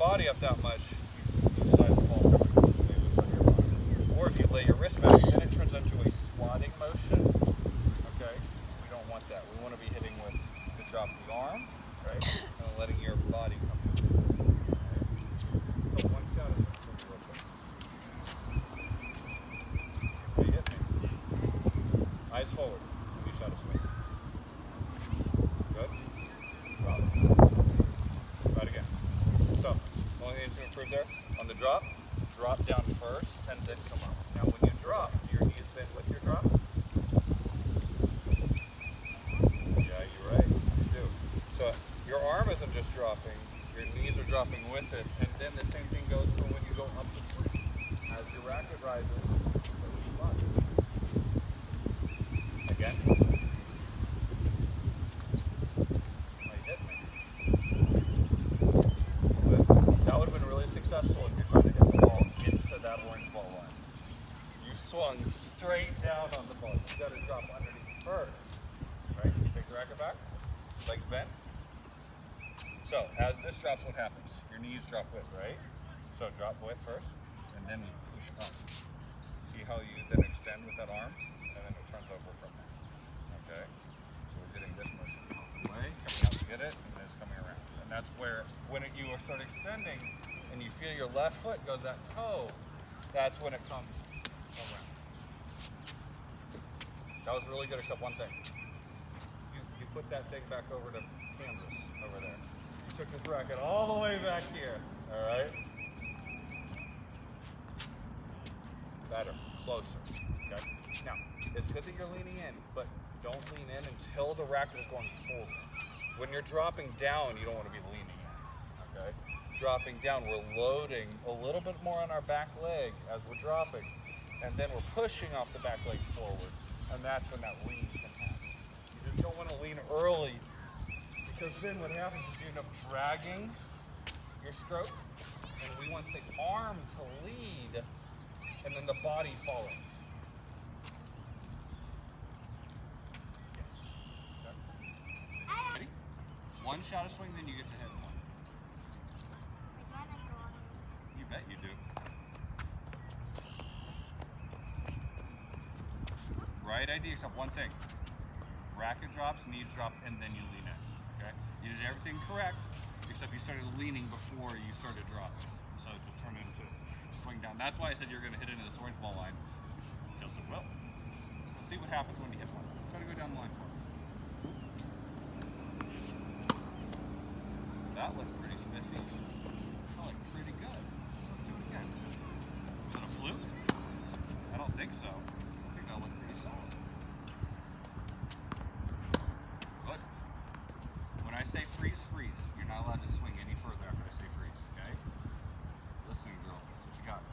body up that much, you slide the ball coming completely loose on your body. Or if you lay your wrist back, then it turns into a swatting motion. Okay? We don't want that. We want to be hitting with the drop of the arm, right? And letting your body come in. So one shot is real quick. Okay, hit me. Eyes forward. You shot a swing. Good. Drop. Try it again. So, only thing to improve there, on the drop down first and then come up. Now when you drop, do your knees bend with your drop? Yeah, you're right, you do. So your arm isn't just dropping, your knees are dropping with it, and then the same thing goes for when you go up the swing. As your racket rises, so you run. Again. That would have been really successful if you're trying to hit the ball into that orange ball line. You swung straight down on the ball. You've got to drop underneath first. Right? You take the racket back, legs bent. So as this drops, what happens? Your knees drop with, right? So drop with first, and then we push up. See how you then extend with that arm, and then it turns over from there. Okay? So we're getting this motion out of the way, coming out to get it, and then it's coming around. And that's where, when you start extending and you feel your left foot go that toe, that's when it comes around. That was really good, except one thing. You put that thing back over to Kansas, over there. You took this racket all the way back here, all right? Better, closer, okay? Now, it's good that you're leaning in, but don't lean in until the racket is going forward. When you're dropping down, you don't want to be leaning in, okay? Dropping down, we're loading a little bit more on our back leg as we're dropping, and then we're pushing off the back leg forward, and that's when that lean can happen. You just don't want to lean early, because then what happens is you end up dragging your stroke, and we want the arm to lead, and then the body follows. One shot of swing, then you get to hit one. You bet you do. Right idea, except one thing. Racket drops, knees drop, and then you lean in. Okay? You did everything correct, except you started leaning before you started dropping. So it just turned into swing down. That's why I said you're going to hit into this orange ball line. Feels it will. Let's see what happens when you hit one. Try to go down the line for it. That looked pretty spiffy. That looked pretty good. Let's do it again. Is it a fluke? I don't think so. I think that looked pretty solid. Good. When I say freeze, freeze. You're not allowed to swing any further after I say freeze, okay? Listening drill. That's what you got.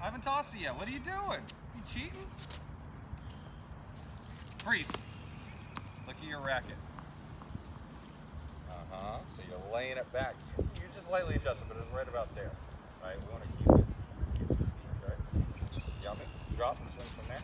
I haven't tossed it yet. What are you doing? You cheating? Freeze. Look at your racket. So you're laying it back. You just lightly adjust it, but it's right about there. Right? We want to keep it. Okay? Yummy. Drop and swing from there.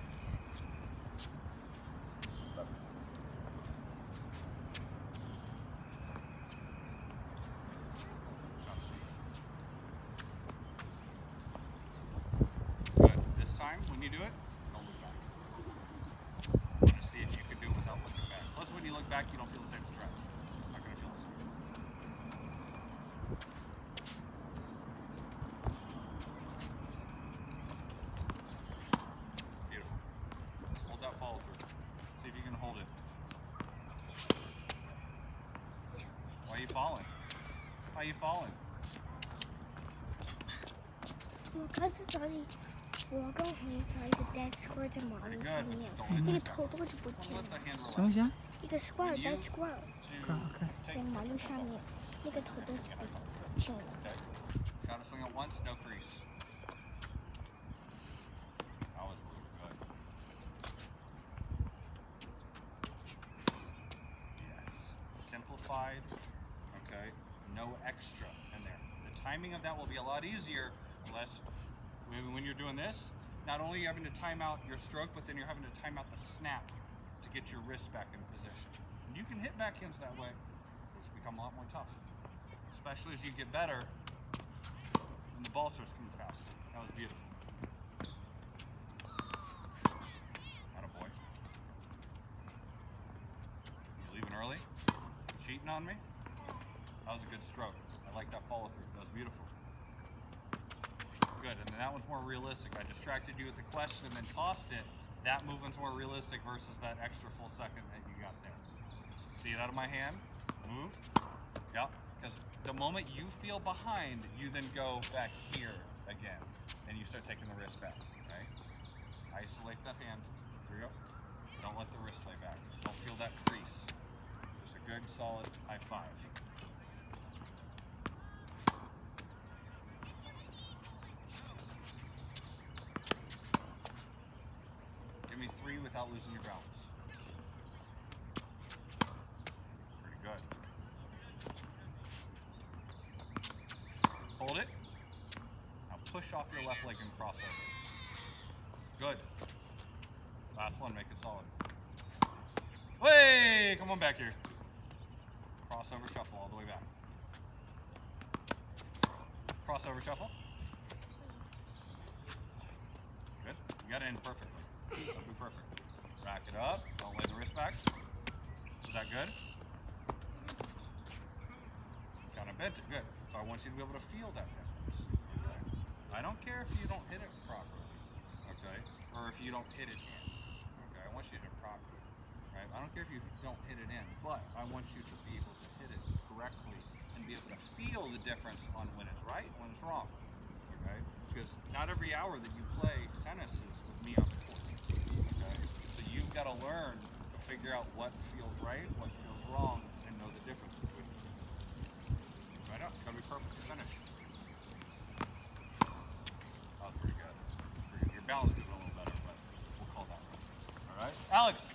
Good. This time, when you do it, don't look back. I want to see if you can do it without looking back. Plus, when you look back, you don't feel the same stretch. Why are you falling? Why are you falling? 我开始找你，我跟红找一个 dead square 在马路上面，那个头多就不见了。什么鞋？一个 square dead square。OK。在马路上面，那个头都不见了。Try to swing it once, no crease. That was really good. Yes. Simplified. Okay, no extra in there. The timing of that will be a lot easier unless, when you're doing this, not only are you having to time out your stroke, but then you're having to time out the snap to get your wrist back in position. And you can hit backhands that way, which become a lot more tough. Especially as you get better, and the ball starts coming faster. That was beautiful. Attaboy. You leaving early? Cheating on me? That was a good stroke. I like that follow through. That was beautiful. Good, and then that one's more realistic. I distracted you with the question and then tossed it. That movement's more realistic versus that extra full second that you got there. See it out of my hand? Move. Yep. Because the moment you feel behind, you then go back here again, and you start taking the wrist back. Okay? Isolate that hand. Here we go. Don't let the wrist lay back. Don't feel that crease. Just a good, solid high five. Give me 3 without losing your balance. Pretty good. Hold it. Now push off your left leg and cross over. Good. Last one, make it solid. Hey, come on back here. Crossover shuffle all the way back. Crossover shuffle. Good. You got it in perfectly. That'll be perfect. Rack it up. Don't lay the wrist back. Is that good? Kind of bent it. Good. So I want you to be able to feel that difference. Okay. I don't care if you don't hit it properly. Okay. Or if you don't hit it in. Okay. I want you to hit it properly. Right? I don't care if you don't hit it in, but I want you to be able to hit it correctly and be able to feel the difference on when it's right, when it's wrong. Okay? Because not every hour that you play tennis is with me on the court. Okay? So you've got to learn to figure out what feels right, what feels wrong, and know the difference between the two. Right up. It's got to be perfect to finish. That was pretty good. Your balance could be a little better, but we'll call that one. All right? Alex!